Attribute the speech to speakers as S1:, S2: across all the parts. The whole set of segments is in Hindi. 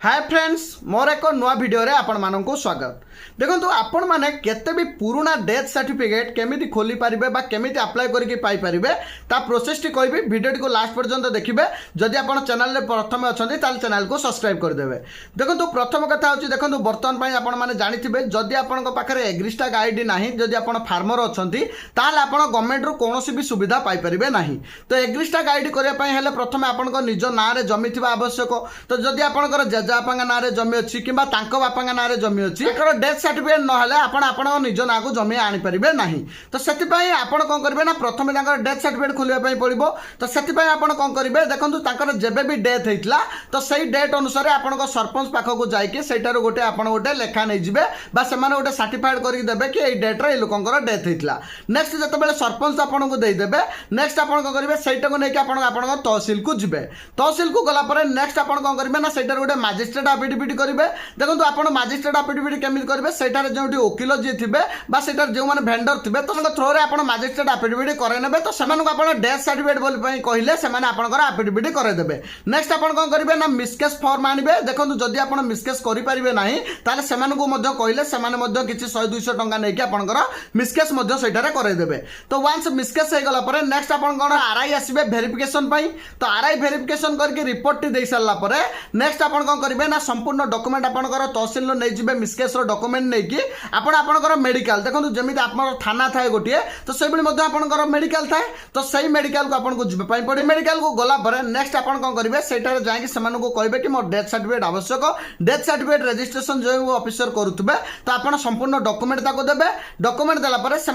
S1: हाय फ्रेंड्स मोर एक नुआ वीडियो रे आपण मानक स्वागत। देखो आपण मैंने केते भी पुराना डेथ सर्टिफिकेट केमिति खोली पारिबे बा केमिति अप्लाई करके पाई पारिबे ता प्रोसेस टी कहबी वीडियो को लास्ट पर्यंत देखिबे। जदि आपण चैनल रे प्रथम अछंती ताल चैनल को सब्सक्राइब कर देबे। देखो प्रथम कथा होची देखो वर्तमान पई आपण माने जानिथिबे जदि आपण पाखरे एग्रीस्टाक आईडी नाही जदि आपण फार्मर अछंती ताल आपण गवर्नमेंट रो कोनोसी भी सुविधा पाई पारिबे नाही। तो एग्रीस्टाक आईडी करिया पई हेले प्रथम आपण को निज ना रे जमी थिबा आवश्यक। तो जदि आपण जेजाबापा ना जमी अच्छी कि बापा ना जमी अच्छी डेथ सर्टिफिकेट ना आपण निज ना को जमी आनीपारे ना। तो से कौन करेंगे ना प्रथम डेथ सर्टिफिकेट खोलने पड़ो। तो से कौन करेंगे देखो जब भी डेथ होता तो सही डेट अनुसार आपण सरपंच पाखक जाटार गोटे आप गोटे लेखा नहीं जाए से गोटे सर्टिफाइड करदेवे कि यही डेट्रे लोकर डेथ होता। नेक्स्ट जो सरपंच आपको देदेवे नेक्स्ट आप कौन करेंगे सहीटा को लेकिन तहसिल को जी तहसिल को गलापर नेक्स्ट आप कौन करेंगे ना सहीटार गोटे मजिस्ट्रेट आफिडेविट करेंगे। देखो आप मजिस्ट्रेट आफिडेविट केमी करेंगे सेठार जो वकिल जी थे सेठार जो मैंने भेंडर थे तो थ्रोरे आप मजिस्ट्रेट आफिडेविट करे तो से डेथ सर्टिफिकेट कहले से आफिडेविट करदेवे। नेक्स्ट आप कौन करेंगे ना मिसकेस फॉर्म आने। देखो जदि आप मिसकेस करेंगे ना ताले से कहले से किसी 100-200 टंका नहीं आपंकर मिसकेस करदेवे। तो वंस मिसकेस हो गला नेक्स्ट आप कौन आरआई आसबे भेरिफिकेशन। तो आरआई भेरिफिकेशन करके रिपोर्ट दे सारापर नेक्स्ट आप कौन करेंगे ना संपूर्ण डॉक्यूमेंट आपंकर तहसिल नहीं जी मिसकेस डॉक्यूमेंट नहीं कि आपंकर मेडिकल देखो जमी आप थाना थाए गोटे तो से आपंकर मेडिकल थाए तो सही मेडिकल को आपको जावाई पड़े। मेडिकल को गला नेक्स्ट आप कौन करेंगे सेठार जाकि कहे कि मोर डेथ सर्टिफिकेट आवश्यक। डेथ सर्टिफिकेट रजिस्ट्रेशन जो ऑफिसर करुवे तो आप संपूर्ण डॉक्यूमेंट देवे। डॉक्यूमेंट देलापर से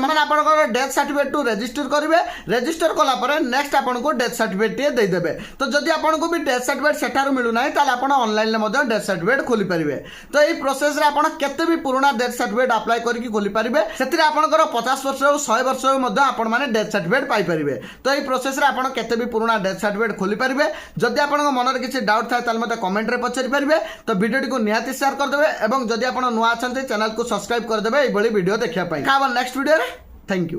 S1: डेथ सर्टिफिकेट टू रजिस्टर करेंगे। रजिस्टर कलापर नेक्स्ट आपको डेथ सर्टिफिकेट देदेवे। तो जदि आपको भी डेथ सर्टिफिकेट सेठार मिलूना आप ऑनलाइन डेथ सर्टिफिकेट खोली पारे। तो यही प्रोसेस रे आपण केते भी पुराना डेथ सर्टिफिकेट अप्लाई करके खोली पारिबे। सेतिरे आपनकर 50 वर्ष और 100 वर्ष मध्ये आपण माने डेथ सर्टिफिकेट पाई पारिबे। तो यही प्रोसेस रे आपण केते भी पुराना डेथ सर्टिफिकेट खोली पारिबे। जदि आपनक मन रे किछि डाउट थाए ताल मते कमेंट रे पछारि पारिबे। तो वीडियो को निहाती शेयर कर देबे एवं जदि आपण नुआ अछन्ते चैनल को सब्सक्राइब कर देबे एई बळी वीडियो देखिया पई। खाबो नेक्स्ट वीडियो रे। Thank you.